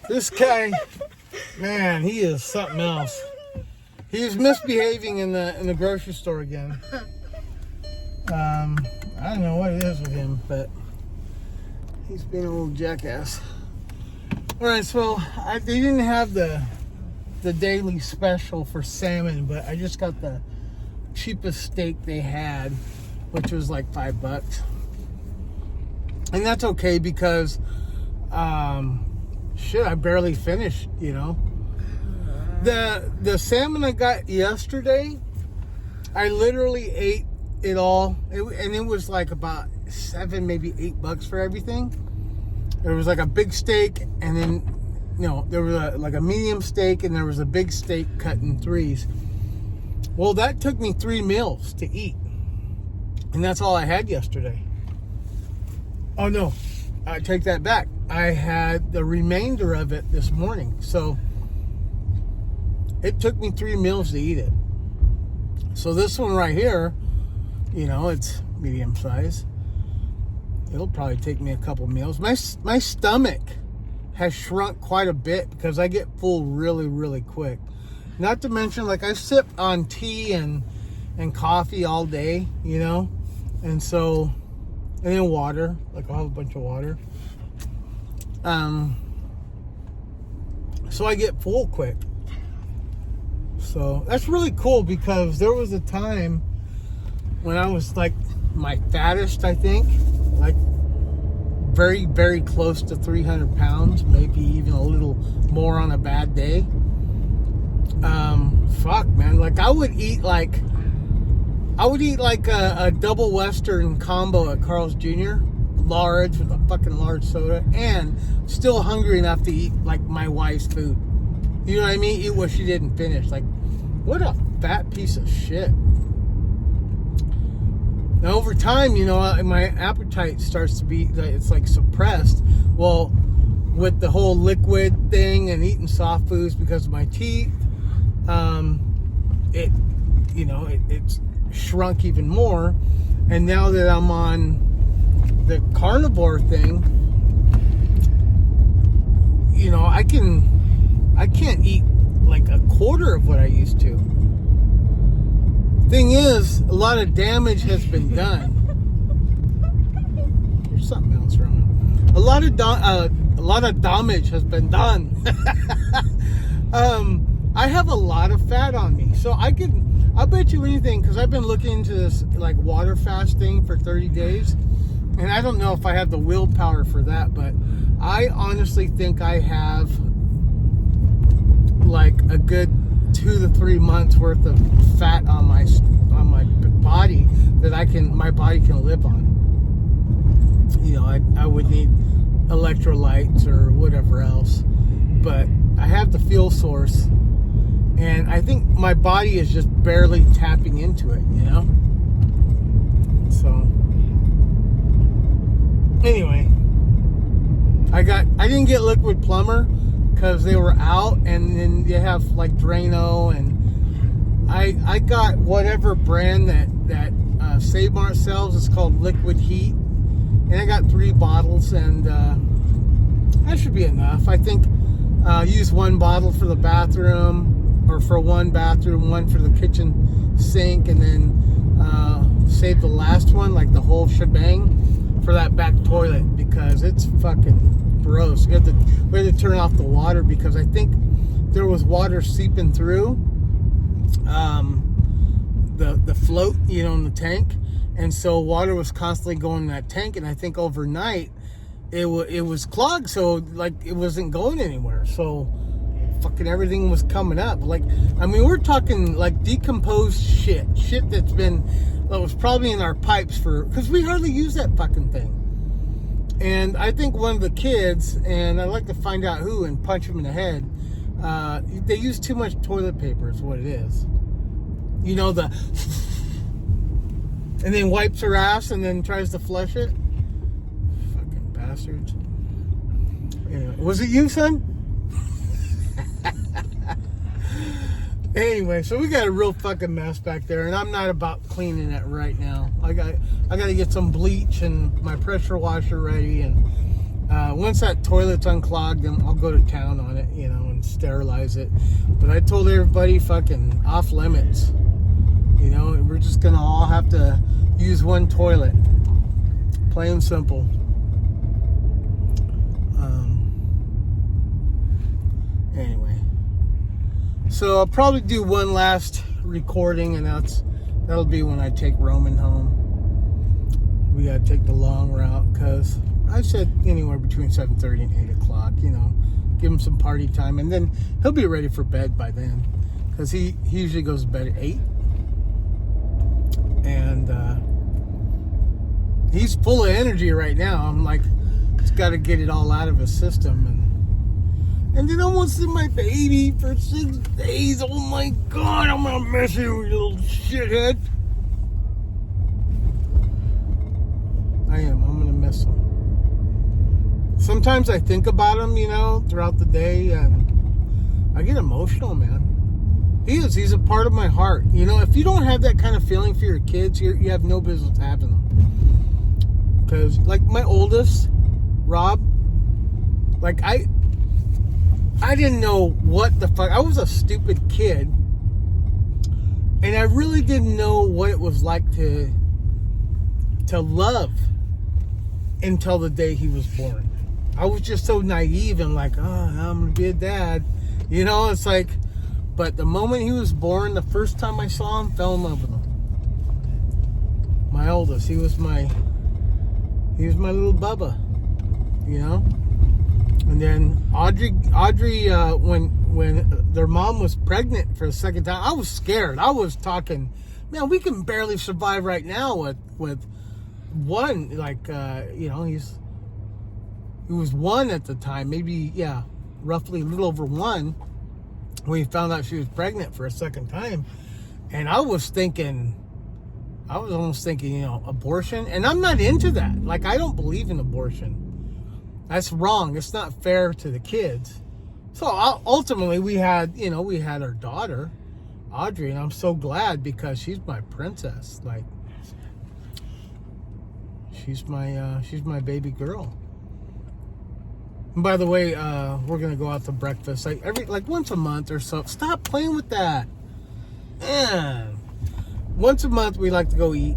This guy, man, he is something else. He's misbehaving in the grocery store again. I don't know what it is with him, but he's being a little jackass. All right, so they didn't have the daily special for salmon, but I just got the cheapest steak they had, which was like $5, and that's okay because shit, I barely finished, you know. The salmon I got yesterday, I literally ate it all, and it was like about $7, maybe $8 for everything. There was like a big steak, and then there was like a medium steak, and there was a big steak cut in threes. Well, that took me 3 meals to eat, and that's all I had yesterday. Oh no, I take that back. I had the remainder of it this morning, so it took me 3 meals to eat it. So this one right here, it's medium size. It'll probably take me a couple meals. My stomach has shrunk quite a bit because I get full really, really quick. Not to mention, like, I sip on tea and coffee all day, and so, and then water. Like, I'll have a bunch of water. So I get full quick. So that's really cool because there was a time when I was like my fattest, I think, like very, very close to 300 pounds, maybe even a little more on a bad day. Fuck, man. Like I would eat like a double Western combo at Carl's Jr., large, with a fucking large soda, and still hungry enough to eat like my wife's food. You know what I mean? Eat what she didn't finish. Like, what a fat piece of shit. Now, over time, my appetite starts to be, it's like suppressed. Well, with the whole liquid thing and eating soft foods because of my teeth, it's shrunk even more. And now that I'm on the carnivore thing, I can't eat like a quarter of what I used to. Thing is, a lot of damage has been done. There's something else wrong. A lot of damage has been done. I have a lot of fat on me, so I'll bet you anything, because I've been looking into this like water fasting for 30 days, and I don't know if I have the willpower for that, but I honestly think I have like a good 2 to 3 months worth of fat on my body that my body can live on. I would need electrolytes or whatever else, but I have the fuel source, and I think my body is just barely tapping into it, So anyway, I didn't get Liquid Plumber because they were out, and then you have like Drano, and I got whatever brand that Save Mart sells. It's called Liquid Heat, and I got 3 bottles, and that should be enough. I think use 1 bottle for the bathroom, or for 1 bathroom, 1 for the kitchen sink, and then save the last one, like the whole shebang, for that back toilet, because it's fucking gross. We had to turn off the water because I think there was water seeping through the float, in the tank, and so water was constantly going in that tank, and I think overnight it was clogged, so like it wasn't going anywhere, so fucking everything was coming up. Like, I mean, we're talking like decomposed shit that was probably in our pipes because we hardly use that fucking thing. And I think one of the kids, and I'd like to find out who and punch him in the head, they use too much toilet paper is what it is. And then wipes her ass and then tries to flush it. Fucking bastards. Anyway, was it you, son? Anyway, so we got a real fucking mess back there, and I'm not about cleaning it right now. I got to get some bleach and my pressure washer ready, and Once that toilet's unclogged, then I'll go to town on it, and sterilize it. But I told everybody, fucking off limits. We're just gonna all have to use one toilet. Plain and simple. Anyway, so I'll probably do one last recording, and that'll be when I take Roman home. We gotta take the long route, because I said anywhere between 7:30 and 8 o'clock, give him some party time, and then he'll be ready for bed by then, because he usually goes to bed at 8, and he's full of energy right now. I'm like, he's got to get it all out of his system, and then I won't see my baby for 6 days. Oh my God, I'm gonna miss you, you little shithead. I am. I'm gonna miss him. Sometimes I think about him, throughout the day, and I get emotional, man. He's a part of my heart. If you don't have that kind of feeling for your kids, you have no business having them. Because, like, my oldest, Rob, like, I didn't know what the fuck. I was a stupid kid, and I really didn't know what it was like to love until the day he was born. I was just so naive and like, I'm gonna be a dad. It's like, but the moment he was born, the first time I saw him, fell in love with him. My oldest, he was my little Bubba, And then Audrey, when their mom was pregnant for the second time, I was scared. I was talking, man, we can barely survive right now with one, like, he was one at the time, maybe, roughly a little over one, when he found out she was pregnant for a second time. And I was almost thinking, abortion. And I'm not into that. Like, I don't believe in abortion. That's wrong. It's not fair to the kids. So ultimately we had our daughter, Audrey, and I'm so glad, because she's my princess. Like, she's my baby girl. And by the way, we're gonna go out to breakfast like once a month or so. Stop playing with that. Man. Once a month we like to go eat.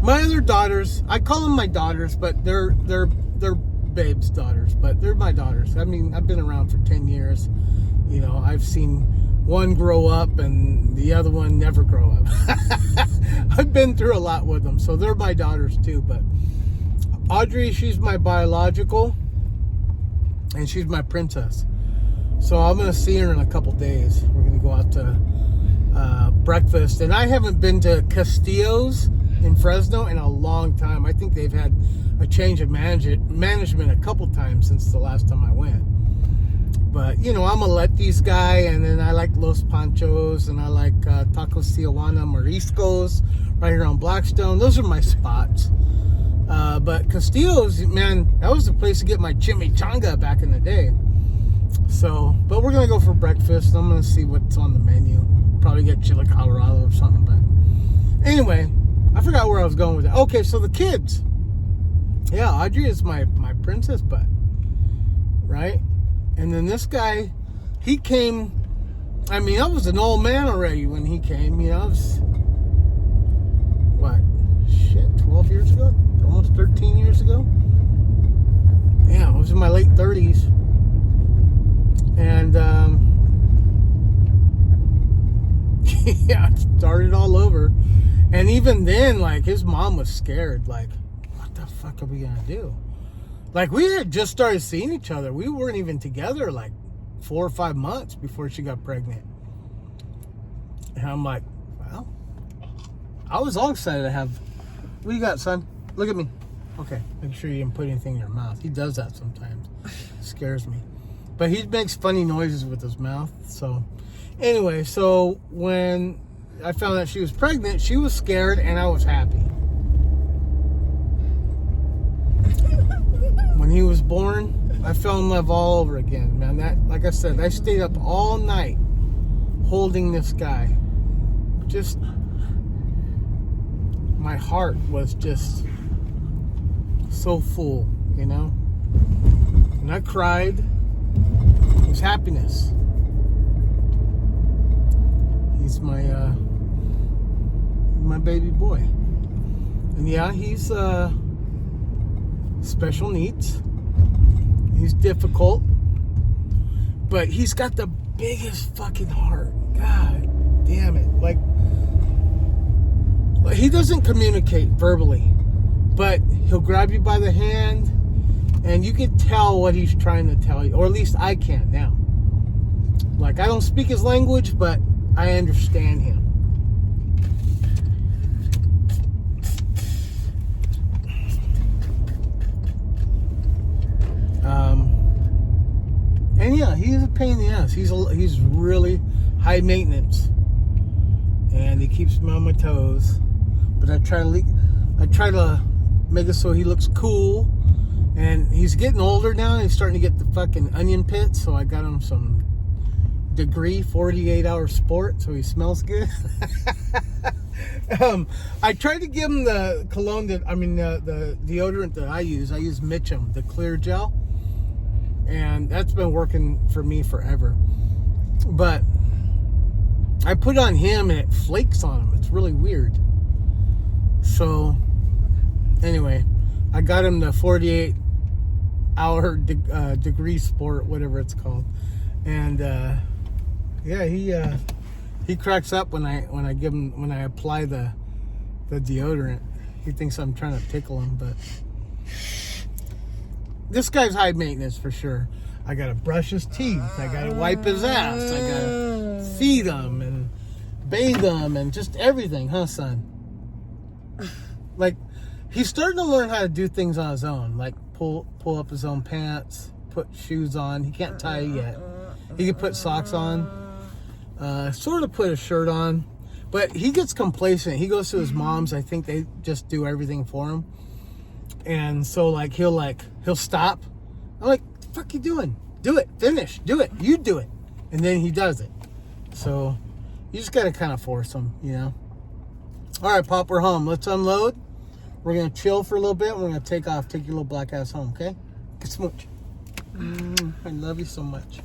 My other daughters, I call them my daughters, but they're babes' daughters, but they're my daughters. I mean, I've been around for 10 years. I've seen one grow up and the other one never grow up. I've been through a lot with them, so they're my daughters too. But Audrey, she's my biological, and she's my princess. So I'm going to see her in a couple days. We're going to go out to breakfast. And I haven't been to Castillo's in Fresno in a long time. I think they've had a change of management a couple times since the last time I went. But, I'm a Letty's guy, and then I like Los Panchos, and I like Tacos Tijuana, Mariscos, right here on Blackstone. Those are my spots. But Castillo's, man, that was the place to get my chimichanga back in the day. So, but we're going to go for breakfast. I'm going to see what's on the menu. Probably get Chile Colorado or something. But anyway, I forgot where I was going with that. Okay, so the kids. Yeah, Audrey is my princess butt. Right? And then this guy, he came. I mean, I was an old man already when he came. I was, 12 years ago? Almost 13 years ago? Yeah, I was in my late 30s. And, yeah, it started all over. And even then, like, his mom was scared. Like, what the fuck are we going to do? Like, we had just started seeing each other. We weren't even together, like, 4 or 5 months before she got pregnant. And I'm like, well, I was all excited to have... What do you got, son? Look at me. Okay, make sure you didn't put anything in your mouth. He does that sometimes. It scares me. But he makes funny noises with his mouth. So, anyway, so when I found out she was pregnant, she was scared and I was happy. When he was born, I fell in love all over again, man. That, like I said, I stayed up all night holding this guy. Just... my heart was just so full, you know. And I cried. It was happiness. He's my baby boy. And yeah, he's special needs. He's difficult. But he's got the biggest fucking heart. God damn it. Like, he doesn't communicate verbally, but he'll grab you by the hand and you can tell what he's trying to tell you, or at least I can now. Like, I don't speak his language, but I understand him. And yeah, he's a pain in the ass. He's really high maintenance, and he keeps me on my toes. But I try to make it so he looks cool. And he's getting older now. He's starting to get the fucking onion pit. So I got him some Degree 48-hour sport, so he smells good. I tried to give him the cologne the deodorant that I use. I use Mitchum, the clear gel. And that's been working for me forever. But I put on him and it flakes on him. It's really weird. So, anyway, I got him the 48-hour degree sport, whatever it's called. And, yeah, he cracks up when I apply the deodorant. He thinks I'm trying to tickle him, but this guy's high maintenance for sure. I gotta brush his teeth. I gotta wipe his ass. I gotta feed him and bathe him and just everything, huh, son? Like, he's starting to learn how to do things on his own, like pull up his own pants, put shoes on. He can't tie yet. He can put socks on, sort of put a shirt on, but he gets complacent. He goes to his mom's. I think they just do everything for him. And so, like, he'll stop. I'm like, what the fuck you doing? Do it. Finish. Do it. You do it. And then he does it. So, you just got to kind of force him, you know. All right, Pop, we're home. Let's unload. We're going to chill for a little bit. And we're going to take off. Take your little black ass home, okay? Good smooch. I love you so much.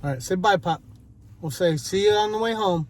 All right, say bye, Pop. We'll say see you on the way home.